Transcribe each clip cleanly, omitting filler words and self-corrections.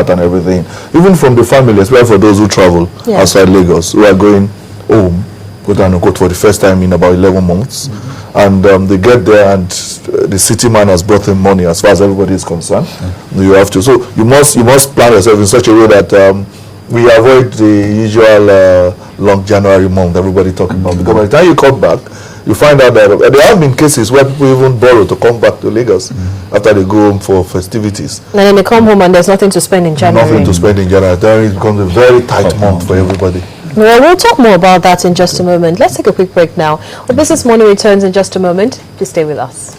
that and everything. Even from the family, especially for those who travel outside Lagos, who are going home, quote unquote, for the first time in about 11 months. And they get there and the city man has brought in money as far as everybody is concerned. You have to. So you must plan yourself in such a way that we avoid the usual long January month everybody talking about. Because by the time you come back, you find out that there have been cases where people even borrow to come back to Lagos after they go home for festivities. And then they come home and there's nothing to spend in January. Nothing to spend in January. Then it becomes a very tight month for everybody. Well, we'll talk more about that in just a moment. Let's take a quick break now. Well, Business Morning returns in just a moment. Please stay with us.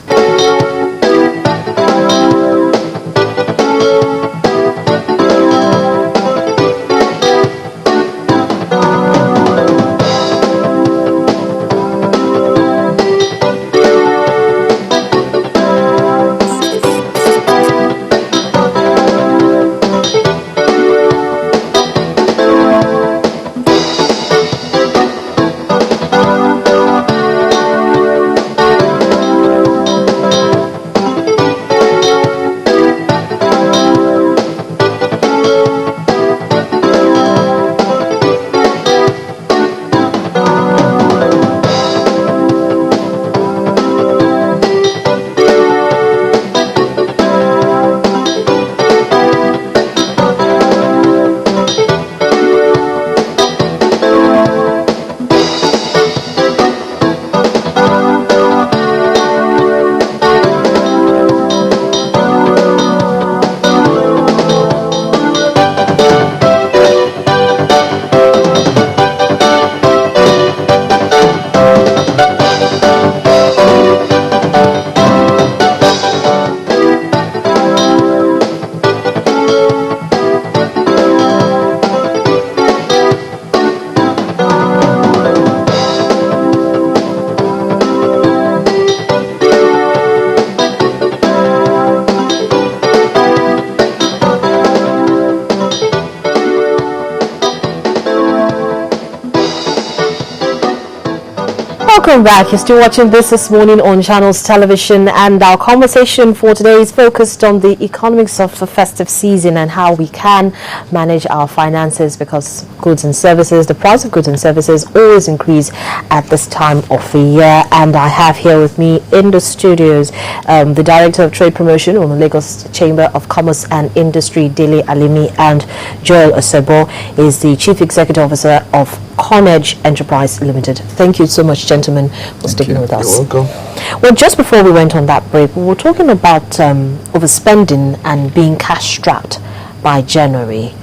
Welcome back. You're still watching this morning on Channels Television, and our conversation for today is focused on the economics of the festive season and how we can manage our finances, because goods and services, the price of goods and services always increase at this time of the year. And I have here with me in the studios the Director of Trade Promotion on the Lagos Chamber of Commerce and Industry, Dele Alimi, and Joel Osebo is the Chief Executive Officer of Conedge Enterprise Limited. Thank you so much, gentlemen, for sticking with us. You're welcome. Well, just before we went on that break, we were talking about overspending and being cash strapped by January.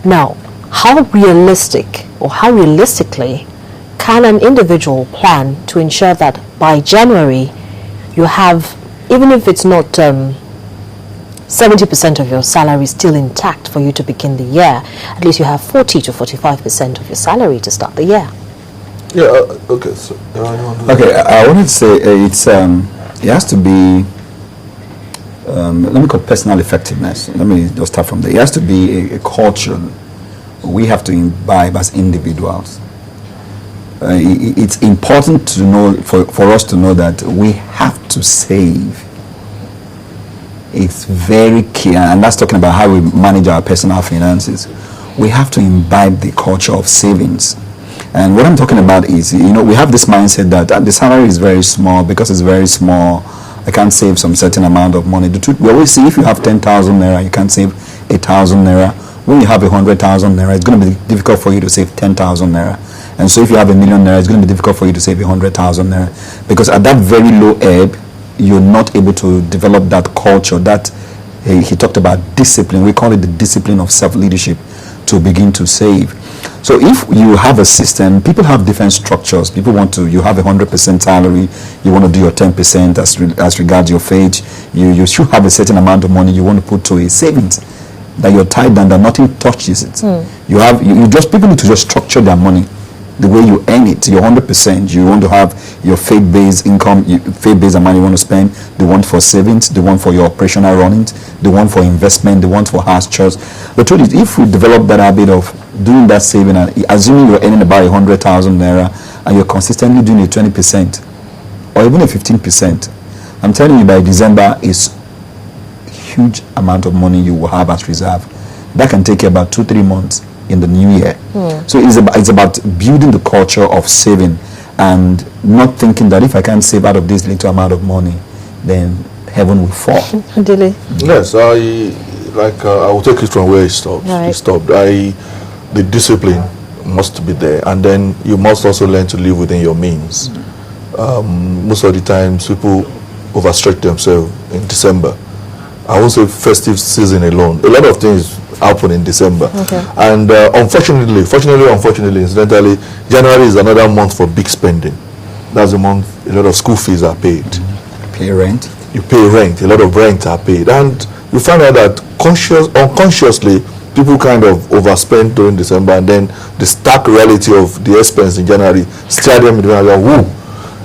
Now, how realistically can an individual plan to ensure that by January you have, even if it's not 70% of your salary still intact for you to begin the year, at least you have 40 to 45% of your salary to start the year? Yeah, okay. So, okay, I wanted to say it has to be, let me call it personal effectiveness. Let me just start from there. It has to be a culture we have to imbibe as individuals. It's important to know, for us to know that we have to save. It's very key, and that's talking about how we manage our personal finances. We have to imbibe the culture of savings. And what I'm talking about is, we have this mindset that the salary is very small. Because it's very small, I can't save some certain amount of money. We always say if you have 10,000 naira, you can't save 8,000 naira. When you have 100,000 naira, it's going to be difficult for you to save 10,000 naira. And so if you have 1 million naira, it's going to be difficult for you to save 100,000 naira. Because at that very low ebb, you're not able to develop that culture that he talked about, discipline. We call it the discipline of self-leadership to begin to save. So if you have a system, people have different structures. People you have 100% salary, you want to do your 10% as regards your faith. You should have a certain amount of money you want to put to a savings that you're tied down, that nothing touches it. People need to just structure their money the way you earn it. Your 100%, you want to have your faith-based income, faith-based amount you want to spend, the one for savings, the one for your operational running, the one for investment, the one for house chores. The truth is, if we develop that habit of doing that saving, and assuming you're earning about 100,000 naira and you're consistently doing a 20% or even a 15%, I'm telling you, by December, it's huge amount of money you will have as reserve. that can take you about 2-3 months in the new year. So it's about building the culture of saving and not thinking that if I can't save out of this little amount of money, then heaven will fall. Dele. Yes, I will take it from where it stopped. Right. It stopped. The discipline must be there, and then you must also learn to live within your means. Most of the times, people overstretch themselves in December. I won't say festive season alone. A lot of things happen in December, and unfortunately, incidentally, January is another month for big spending. That's the month a lot of school fees are paid. Pay rent. You pay rent. A lot of rent are paid, and you find out that unconsciously, people kind of overspend during December, and then the stark reality of the expense in January stare them in the eye, woo.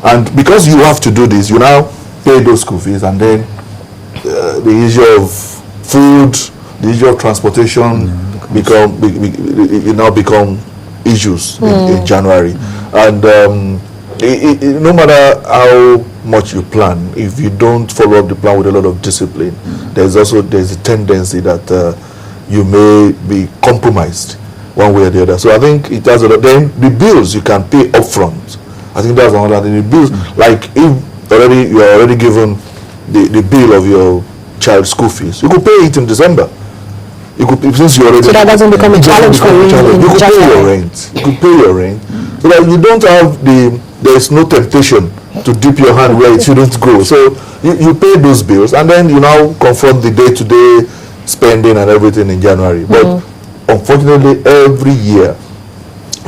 And because you have to do this, you now pay those school fees, and then the issue of food, the issue of transportation become issues in January. And no matter how much you plan, if you don't follow up the plan with a lot of discipline, there's a tendency that you may be compromised one way or the other. So I think it does a lot. Then the bills you can pay upfront. I think that's another thing. The bills, like if you are already given the bill of your child's school fees, you could pay it in December. You could, since you already, so that doesn't become a challenge for you. You could pay your rent. You could pay your rent, so that you don't have there is no temptation to dip your hand where it shouldn't go. So you pay those bills, and then you now confront the day-to-day spending and everything in January. But unfortunately, every year,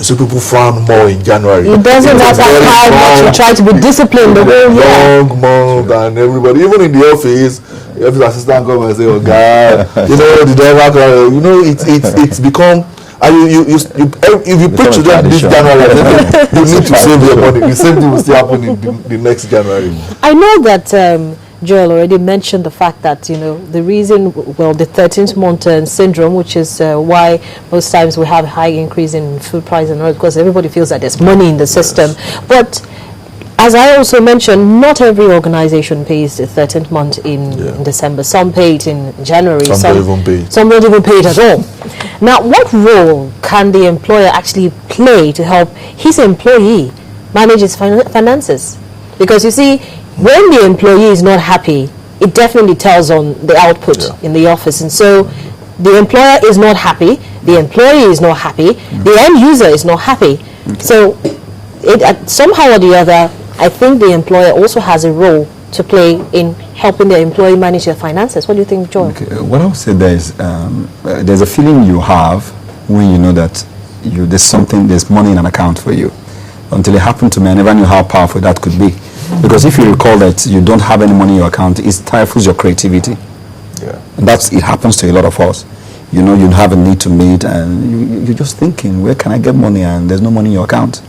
so people frown more in January. It doesn't matter how much you try to be disciplined the whole year. Long month, and everybody, even in the office assistant come and say, "Oh God, the driver, it's become." And if you preach to them this January, you need to save your money. The same thing will still happen in the next January. I know that Joel already mentioned the fact that the reason, the 13th month syndrome, which is why most times we have a high increase in food price and all, because everybody feels that there's money in the system. But as I also mentioned, not every organization pays the 13th month in December. Some pay it in January. Some don't even pay it. Some don't even pay it at all. Now, what role can the employer actually play to help his employee manage his finances? Because you see, when the employee is not happy, it definitely tells on the output in the office. And so the employer is not happy, the employee is not happy, the end user is not happy. So somehow or the other, I think the employer also has a role to play in helping the employee manage their finances. What do you think, Joel? Okay. What I would say there's a feeling you have when you know that there's money in an account for you. Until it happened to me, I never knew how powerful that could be. Because if you recall that you don't have any money in your account, it stifles your creativity. Yeah. And it happens to a lot of us. You have a need to meet, and you're just thinking, where can I get money? And there's no money in your account.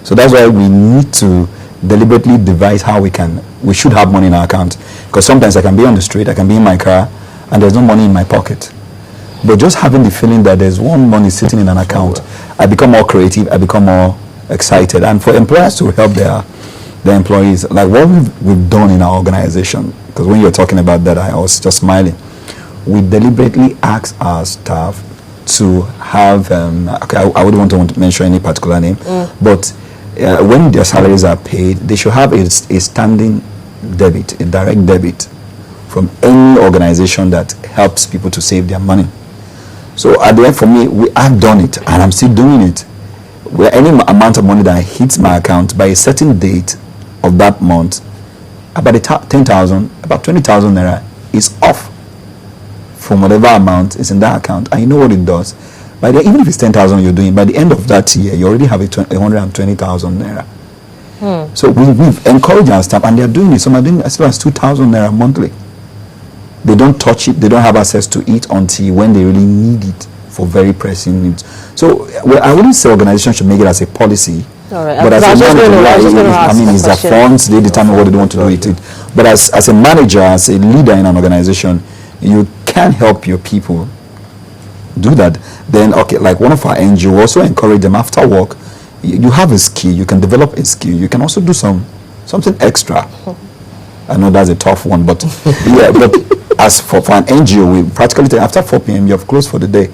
So that's why we need to deliberately devise how we should have money in our account. Because sometimes I can be on the street, I can be in my car, and there's no money in my pocket. But just having the feeling that there's one money sitting in an account, I become more creative, I become more excited. And for employers to help their employees, like what we've done in our organization, because when you're talking about that, I was just smiling. We deliberately ask our staff to have, I wouldn't want to mention any particular name, but when their salaries are paid, they should have a standing debit, a direct debit from any organization that helps people to save their money. So at the end, for me, I've done it, and I'm still doing it. Where any amount of money that hits my account by a certain date of that month, about 10,000, about 20,000 naira is off from whatever amount is in that account. And you know what it does? Even if it's 10,000 you're doing, by the end of that year, you already have 120,000 naira. So we've encouraged our staff, and they're doing it. Some are doing as well as 2,000 naira monthly. They don't touch it. They don't have access to it until when they really need it for very pressing needs. So I wouldn't say organizations should make it as a policy. All right. But as a manager, it's their funds. They determine what they want to do with it. But as a manager, as a leader in an organization, you can help your people do that. Then, like one of our NGO also encourage them after work. You have a skill. You can develop a skill. You can also do something extra. I know that's a tough one, but but as for an NGO, we practically after 4 p.m. you have closed for the day.